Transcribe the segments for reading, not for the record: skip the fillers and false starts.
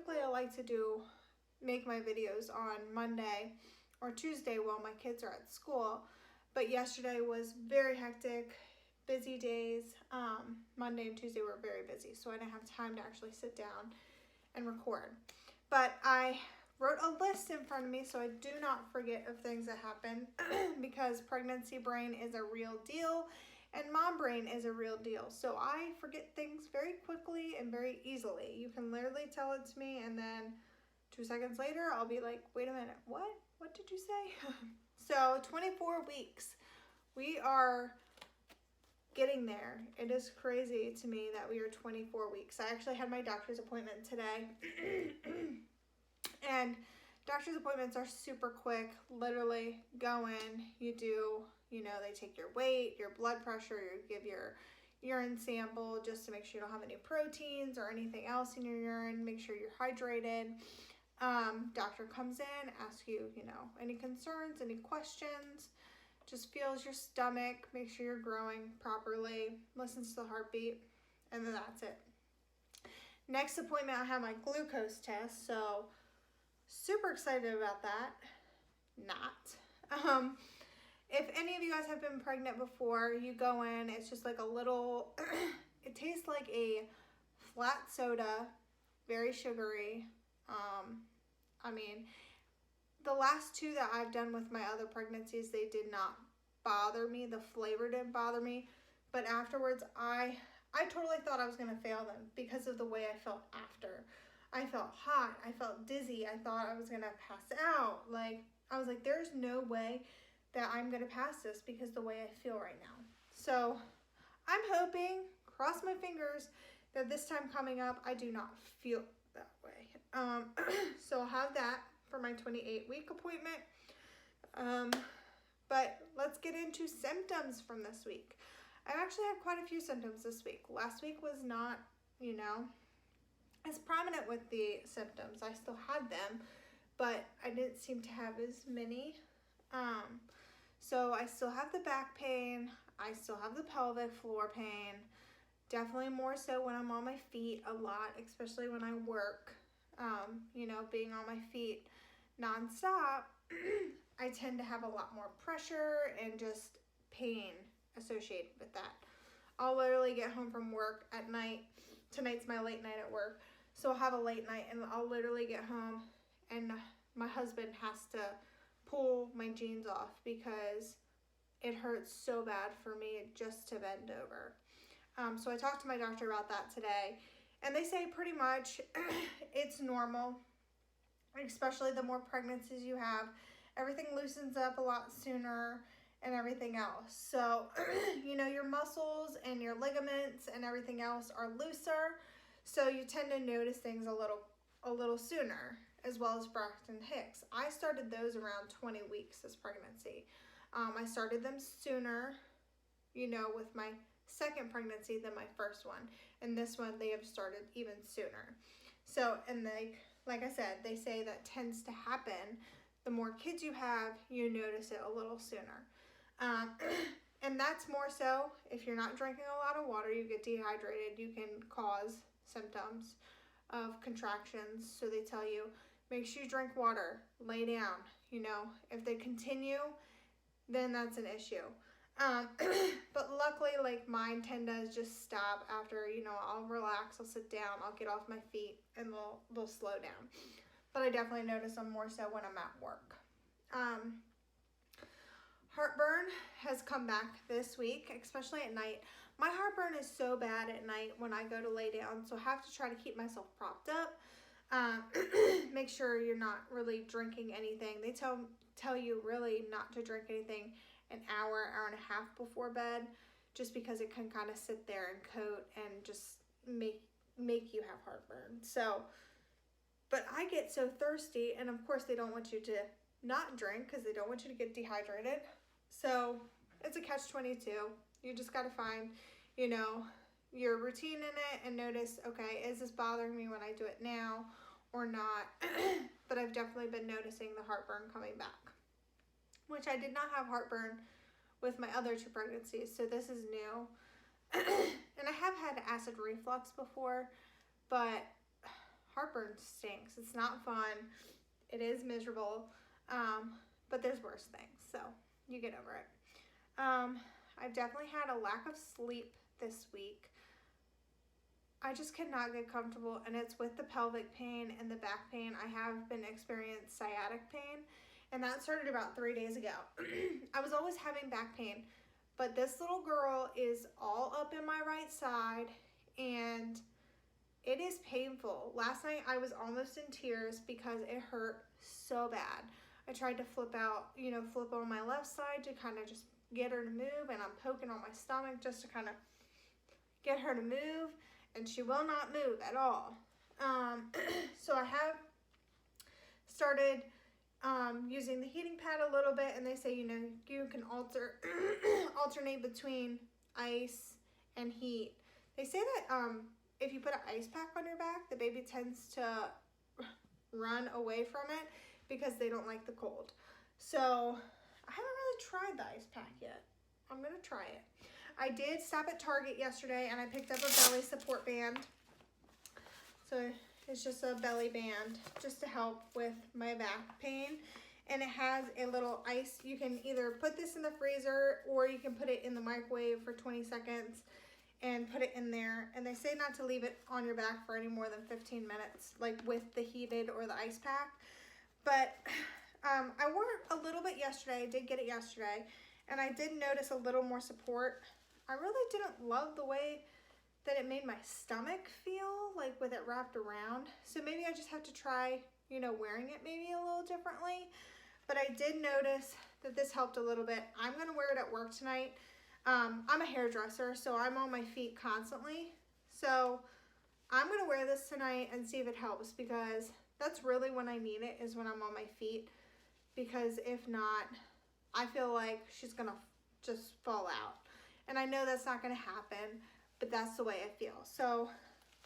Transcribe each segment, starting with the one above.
typically I like to make my videos on Monday or Tuesday while my kids are at school, but yesterday was very hectic, busy days. Monday and Tuesday were very busy, so I didn't have time to actually sit down and record. But I wrote a list in front of me so I do not forget of things that happen because pregnancy brain is a real deal and mom brain is a real deal. So I forget things very quickly and very easily. You can literally tell it to me and then 2 seconds later I'll be like, wait a minute, what? What did you say? So 24 weeks. We are getting there. It is crazy to me that we are 24 weeks. I actually had my doctor's appointment today. And doctor's appointments are super quick. Literally go in, you do, they take your weight, your blood pressure, you give your urine sample just to make sure you don't have any proteins or anything else in your urine. Make sure you're hydrated. Doctor comes in, asks you, any concerns, any questions. Just feels your stomach, make sure you're growing properly, listens to the heartbeat, and then that's it. Next appointment, I have my glucose test, so super excited about that. Not. If any of you guys have been pregnant before, you go in, it's just like a little, it tastes like a flat soda, very sugary. The last 2 that I've done with my other pregnancies, they did not bother me. The flavor didn't bother me. But afterwards, I totally thought I was going to fail them because of the way I felt after. I felt hot. I felt dizzy. I thought I was going to pass out. I was like, there's no way that I'm going to pass this because the way I feel right now. So I'm hoping, cross my fingers, that this time coming up, I do not feel that way. So I'll have that for my 28-week appointment. But let's get into symptoms from this week. I actually had quite a few symptoms this week. Last week was not, as prominent with the symptoms. I still had them, but I didn't seem to have as many. So I still have the back pain. I still have the pelvic floor pain. Definitely more so when I'm on my feet a lot, especially when I work. Being on my feet nonstop, I tend to have a lot more pressure and just pain associated with that. I'll literally get home from work at night. Tonight's my late night at work. So I'll have a late night and I'll literally get home and my husband has to pull my jeans off because it hurts so bad for me just to bend over. So I talked to my doctor about that today, and they say pretty much it's normal, especially the more pregnancies you have. Everything loosens up a lot sooner and everything else. So, your muscles and your ligaments and everything else are looser, so you tend to notice things a little sooner, as well as Braxton Hicks. I started those around 20 weeks this pregnancy. I started them sooner, with my second pregnancy than my first one. And this one, they have started even sooner. So, and like I said, they say that tends to happen. The more kids you have, you notice it a little sooner. And that's more so if you're not drinking a lot of water, you get dehydrated, you can cause symptoms of contractions. So they tell you, make sure you drink water, lay down. If they continue, then that's an issue. But luckily, mine tend to just stop after, I'll relax, I'll sit down, I'll get off my feet, and they'll slow down. But I definitely notice them more so when I'm at work. Heartburn has come back this week, especially at night. My heartburn is so bad at night when I go to lay down, so I have to try to keep myself propped up. Make sure you're not really drinking anything. They tell you really not to drink anything an hour and a half before bed, just because it can kind of sit there and coat and just make you have heartburn. So, but I get so thirsty, and of course they don't want you to not drink because they don't want you to get dehydrated. So it's a catch-22. You just got to find, your routine in it and notice, okay, is this bothering me when I do it now or not? But I've definitely been noticing the heartburn coming back, which I did not have heartburn with my other 2 pregnancies, so this is new. And I have had acid reflux before, but heartburn stinks. It's not fun. It is miserable. But there's worse things, so you get over it. I've definitely had a lack of sleep this week. I just cannot get comfortable, and it's with the pelvic pain and the back pain. I have been experiencing sciatic pain, and that started about 3 days ago. I was always having back pain, but this little girl is all up in my right side, and it is painful. Last night I was almost in tears because it hurt so bad. I tried to flip on my left side to kind of just get her to move, and I'm poking on my stomach just to kind of get her to move, and she will not move at all. So I have started using the heating pad a little bit, and they say, you can alternate between ice and heat. They say that if you put an ice pack on your back, the baby tends to run away from it because they don't like the cold. So I haven't really tried the ice pack yet. I'm gonna try it. I did stop at Target yesterday and I picked up a belly support band. So it's just a belly band just to help with my back pain. And it has a little ice. You can either put this in the freezer or you can put it in the microwave for 20 seconds and put it in there. And they say not to leave it on your back for any more than 15 minutes, like with the heated or the ice pack. But I wore it a little bit yesterday. I did get it yesterday. And I did notice a little more support. I really didn't love the way that it made my stomach feel, like with it wrapped around. So maybe I just have to try, wearing it maybe a little differently. But I did notice that this helped a little bit. I'm going to wear it at work tonight. I'm a hairdresser, so I'm on my feet constantly. So I'm going to wear this tonight and see if it helps, because that's really when I need it, is when I'm on my feet. Because if not, I feel like she's going to just fall out. And I know that's not going to happen, but that's the way I feel. So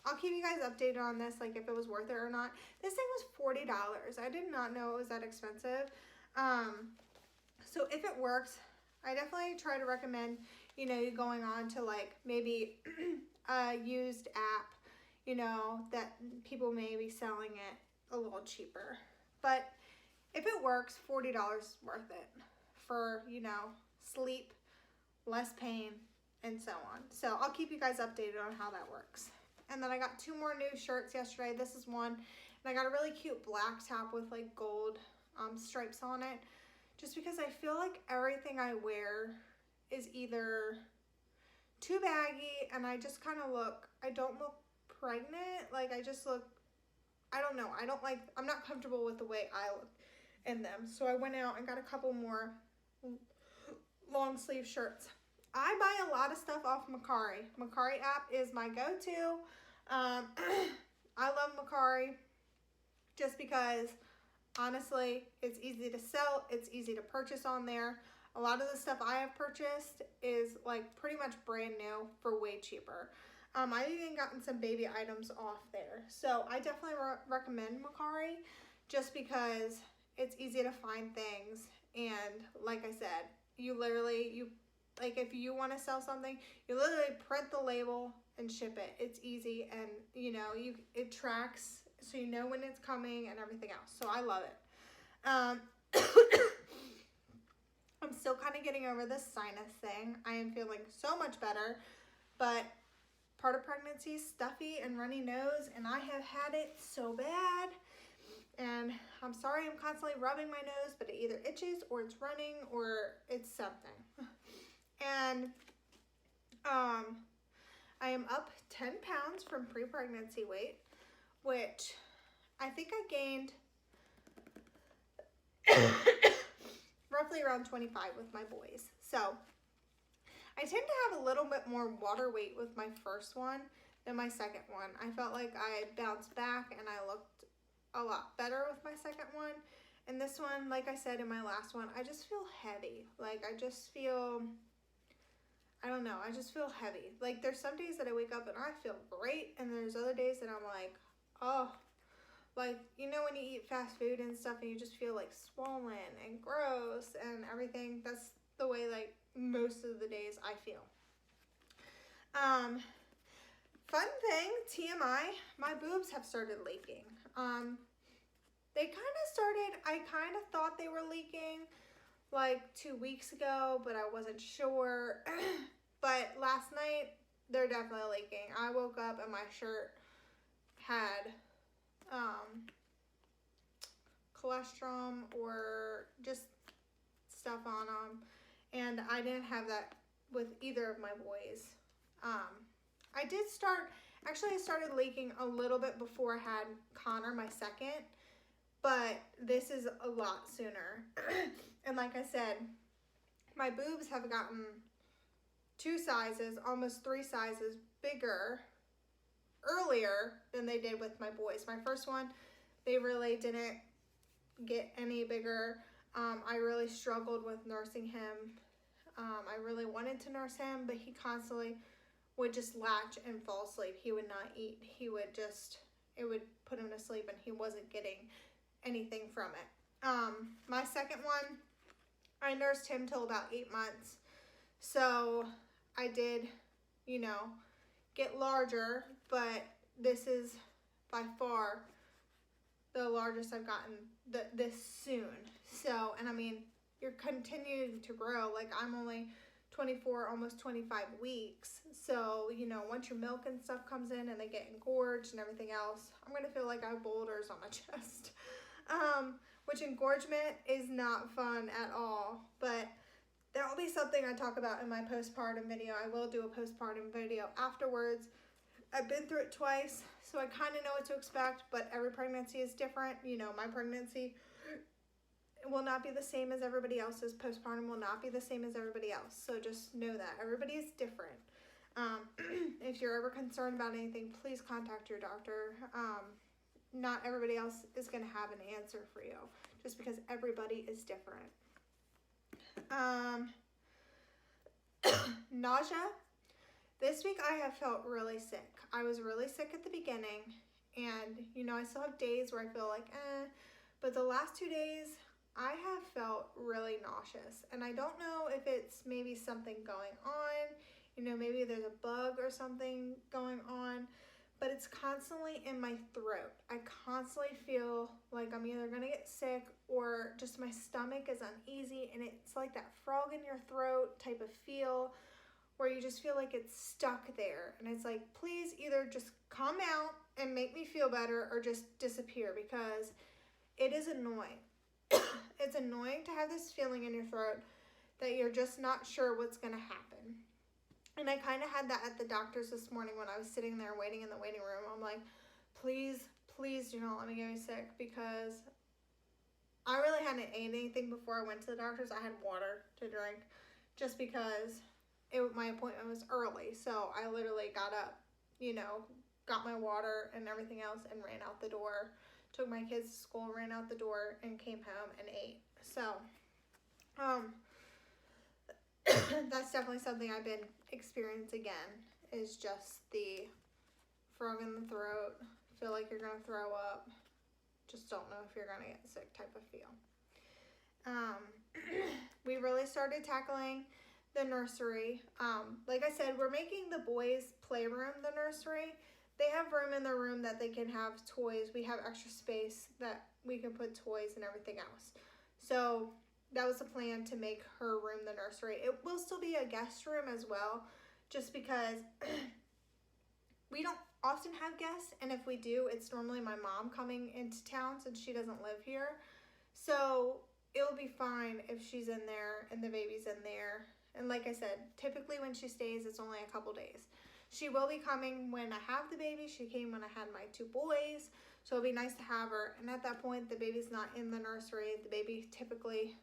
I'll keep you guys updated on this, like if it was worth it or not. This thing was $40. I did not know it was that expensive. So if it works, I definitely try to recommend, you going on to like maybe a used app, that people may be selling it a little cheaper. But if it works, $40 is worth it for, sleep, less pain, and so on. So I'll keep you guys updated on how that works. And then I got 2 more new shirts yesterday. This is one, and I got a really cute black top with like gold stripes on it, just because I feel like everything I wear is either too baggy, and I just kind of I don't look pregnant. Like I just look, I don't know. I'm not comfortable with the way I look in them. So I went out and got a couple more long sleeve shirts. I buy a lot of stuff off Mercari. Mercari app is my go-to. I love Mercari just because, honestly, it's easy to sell. It's easy to purchase on there. A lot of the stuff I have purchased is like pretty much brand new for way cheaper. I've even gotten some baby items off there. So I definitely recommend Mercari just because it's easy to find things. And like I said, like if you want to sell something, you literally print the label and ship it. It's easy, and it tracks, so you know when it's coming and everything else. So I love it. I'm still kind of getting over this sinus thing. I am feeling so much better, but part of pregnancy is stuffy and runny nose, and I have had it so bad. And I'm sorry I'm constantly rubbing my nose, but it either itches or it's running or it's something. And I am up 10 pounds from pre-pregnancy weight, which I think I gained roughly around 25 with my boys. So I tend to have a little bit more water weight with my first one than my second one. I felt like I bounced back and I looked a lot better with my second one. And this one, like I said in my last one, I just feel heavy. Like I just feel, I don't know, I just feel heavy. Like there's some days that I wake up and I feel great, and there's other days that I'm like, oh, like, when you eat fast food and stuff and you just feel like swollen and gross and everything. That's the way like most of the days I feel. Fun thing, TMI, my boobs have started leaking. They I kind of thought they were leaking like 2 weeks ago, but I wasn't sure. But last night, they're definitely leaking. I woke up and my shirt had cholesterol or just stuff on them, and I didn't have that with either of my boys. I started leaking a little bit before I had Connor, my second, but this is a lot sooner. And like I said, my boobs have gotten 2 sizes, almost 3 sizes bigger earlier than they did with my boys. My first one, they really didn't get any bigger. I really struggled with nursing him. I really wanted to nurse him, but he constantly would just latch and fall asleep. He would not eat. It would put him to sleep, and he wasn't getting anything from it. My second one, I nursed him till about 8 months. So I did, get larger, but this is by far the largest I've gotten this soon. So, and I mean, you're continuing to grow. Like, I'm only 24, almost 25 weeks. So, once your milk and stuff comes in and they get engorged and everything else, I'm going to feel like I have boulders on my chest. Which engorgement is not fun at all. But that will be something I talk about in my postpartum video. I will do a postpartum video afterwards. I've been through it twice, so I kind of know what to expect, but every pregnancy is different. My pregnancy will not be the same as everybody else's. Postpartum will not be the same as everybody else. So just know that. Everybody is different. If you're ever concerned about anything, please contact your doctor. Not everybody else is going to have an answer for you, just because everybody is different. Nausea. This week I have felt really sick. I was really sick at the beginning, and I still have days where I feel like but the last 2 days I have felt really nauseous, and I don't know if it's maybe something going on, maybe there's a bug or something going on, but it's constantly in my throat. I constantly feel like I'm either gonna get sick or just my stomach is uneasy, and it's like that frog in your throat type of feel where you just feel like it's stuck there. And it's like, please either just come out and make me feel better or just disappear, because it is annoying. It's annoying to have this feeling in your throat that you're just not sure what's gonna happen. And I kind of had that at the doctor's this morning when I was sitting there waiting in the waiting room. I'm like, please do not let me get sick, because I really hadn't ate anything before I went to the doctor's. I had water to drink just because my appointment was early. So I literally got up, got my water and everything else and ran out the door, took my kids to school, ran out the door, and came home and ate. So, that's definitely something I've been experiencing again, is just the frog in the throat, feel like you're going to throw up, just don't know if you're going to get sick type of feel. We really started tackling the nursery. Like I said, we're making the boys' playroom the nursery. They have room in their room that they can have toys. We have extra space that we can put toys and everything else. So that was the plan, to make her room the nursery. It will still be a guest room as well, just because we don't often have guests, and if we do, it's normally my mom coming into town since she doesn't live here. So it'll be fine if she's in there and the baby's in there. And like I said, typically when she stays, it's only a couple days. She will be coming when I have the baby. She came when I had my 2 boys, so it'll be nice to have her. And at that point, the baby's not in the nursery. The baby typically,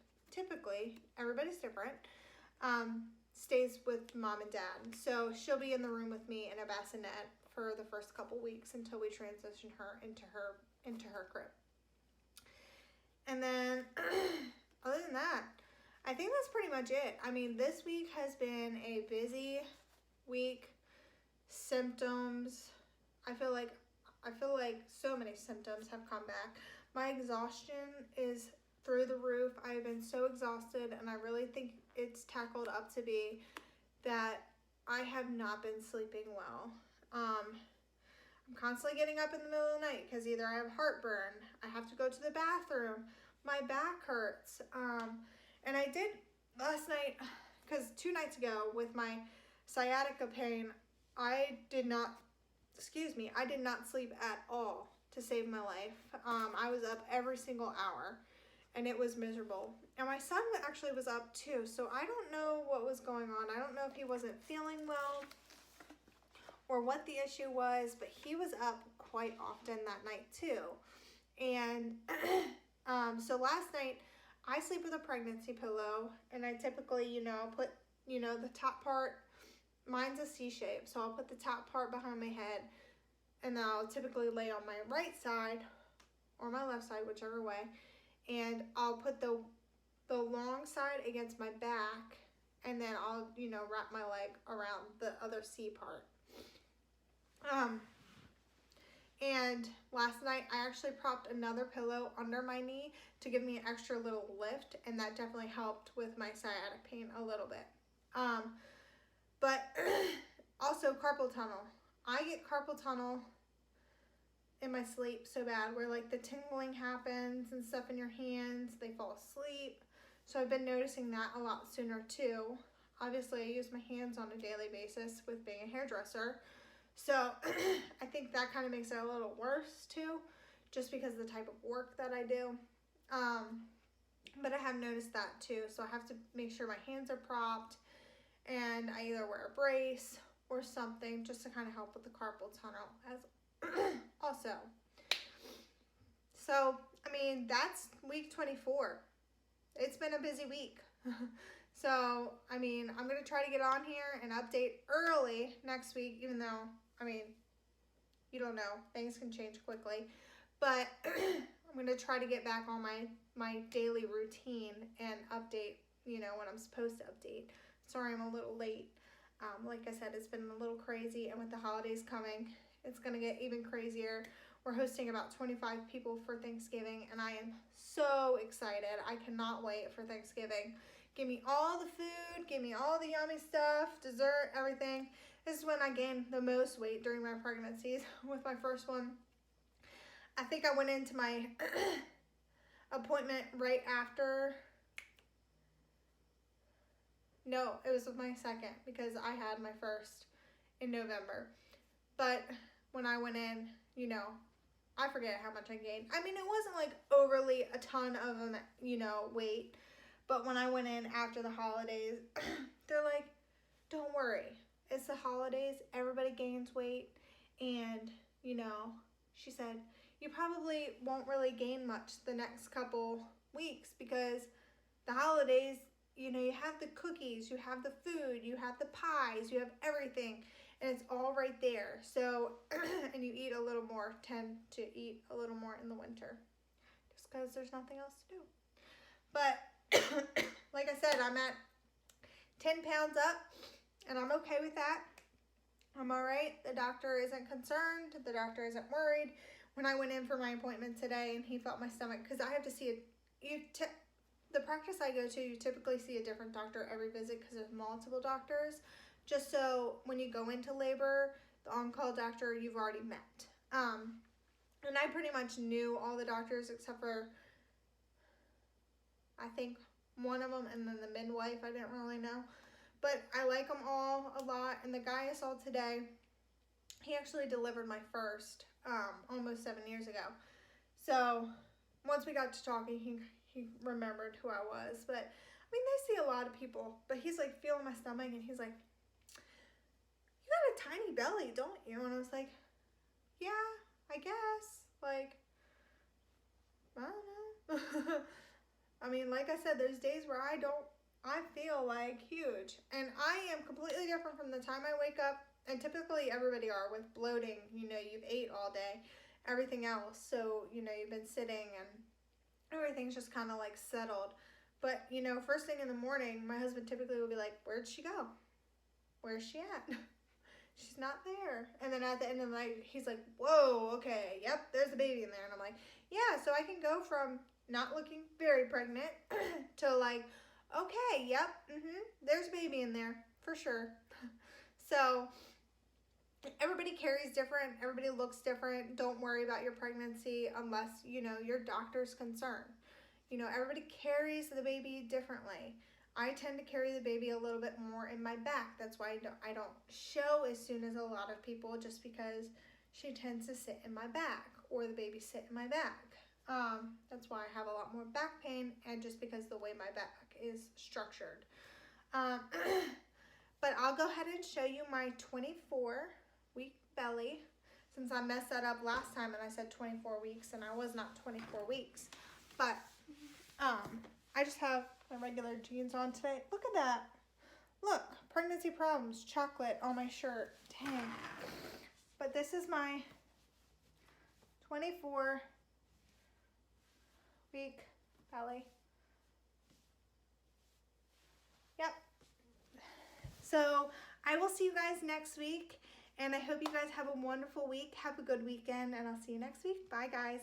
everybody's different, stays with mom and dad. So she'll be in the room with me in a bassinet for the first couple weeks until we transition her into her crib. And then, other than that, I think that's pretty much it. I mean, this week has been a busy week. Symptoms, I feel like so many symptoms have come back. My exhaustion is through the roof. I've been so exhausted, and I really think it's tackled up to be that I have not been sleeping well. I'm constantly getting up in the middle of the night because either I have heartburn, I have to go to the bathroom, my back hurts. And I did last night, because 2 nights ago with my sciatica pain, I did not sleep at all to save my life. I was up every single hour and it was miserable. And my son actually was up too, so I don't know what was going on. I don't know if he wasn't feeling well or what the issue was, but he was up quite often that night too. And so last night, I sleep with a pregnancy pillow, and I typically, put, the top part, mine's a C shape, so I'll put the top part behind my head, and then I'll typically lay on my right side, or my left side, whichever way, and I'll put the long side against my back, and then I'll, wrap my leg around the other C part. And last night I actually propped another pillow under my knee to give me an extra little lift, and that definitely helped with my sciatic pain a little bit. But also carpal tunnel. I get carpal tunnel in my sleep so bad where like the tingling happens and stuff in your hands, they fall asleep. So I've been noticing that a lot sooner too. Obviously I use my hands on a daily basis with being a hairdresser. So I think that kind of makes it a little worse too, just because of the type of work that I do. But I have noticed that too. So I have to make sure my hands are propped, and I either wear a brace or something just to kind of help with the carpal tunnel as also. So, I mean, that's week 24. It's been a busy week. So, I mean, I'm going to try to get on here and update early next week, even though, I mean, you don't know. Things can change quickly. But I'm going to try to get back on my daily routine and update, when I'm supposed to update. Sorry I'm a little late. Like I said, it's been a little crazy, and with the holidays coming, it's going to get even crazier. We're hosting about 25 people for Thanksgiving, and I am so excited. I cannot wait for Thanksgiving. Give me all the food, give me all the yummy stuff, dessert, everything. This is when I gained the most weight during my pregnancies with my first one. I think I went into my appointment right after. No, it was with my second because I had my first in November. But when I went in, I forget how much I gained. I mean, it wasn't like overly a ton of, weight. But when I went in after the holidays, they're like, don't worry. It's the holidays. Everybody gains weight. And, she said, you probably won't really gain much the next couple weeks because the holidays, you have the cookies, you have the food, you have the pies, you have everything. And it's all right there. So, and you tend to eat a little more in the winter. Just because there's nothing else to do. But, like I said, I'm at 10 pounds up, and I'm okay with that. I'm all right. The doctor isn't concerned. The doctor isn't worried. When I went in for my appointment today and he felt my stomach, because I have to see the practice I go to, you typically see a different doctor every visit because there's multiple doctors, just so when you go into labor, the on-call doctor you've already met. And I pretty much knew all the doctors except for, I think, one of them, and then the midwife I didn't really know. But I like them all a lot. And the guy I saw today, he actually delivered my first almost 7 years ago. So once we got to talking, he remembered who I was. But I mean, they see a lot of people. But he's like feeling my stomach, and he's like, you got a tiny belly, don't you? And I was like, yeah, I guess. Like, I don't know. I mean, like I said, there's days where I feel like huge. And I am completely different from the time I wake up. And typically everybody are with bloating. You've ate all day, everything else. So, you've been sitting and everything's just kind of like settled. But, first thing in the morning, my husband typically will be like, where'd she go? Where's she at? She's not there. And then at the end of the night, he's like, whoa, okay, yep, there's a baby in there. And I'm like, yeah, so I can go from not looking very pregnant to like, okay, yep, there's a baby in there for sure. So everybody carries different. Everybody looks different. Don't worry about your pregnancy unless, you know, your doctor's concerned. You know, everybody carries the baby differently. I tend to carry the baby a little bit more in my back. That's why I don't show as soon as a lot of people, just because she tends to sit in my back, or the baby sit in my back. That's why I have a lot more back pain, and just because the way my back is structured. But I'll go ahead and show you my 24-week belly, since I messed that up last time and I said 24 weeks and I was not 24 weeks. But I just have my regular jeans on today. Look at that. Look, pregnancy problems, chocolate on my shirt. Dang. But this is my 24-week belly. Yep. So I will see you guys next week, and I hope you guys have a wonderful week. Have a good weekend, and I'll see you next week. Bye, guys.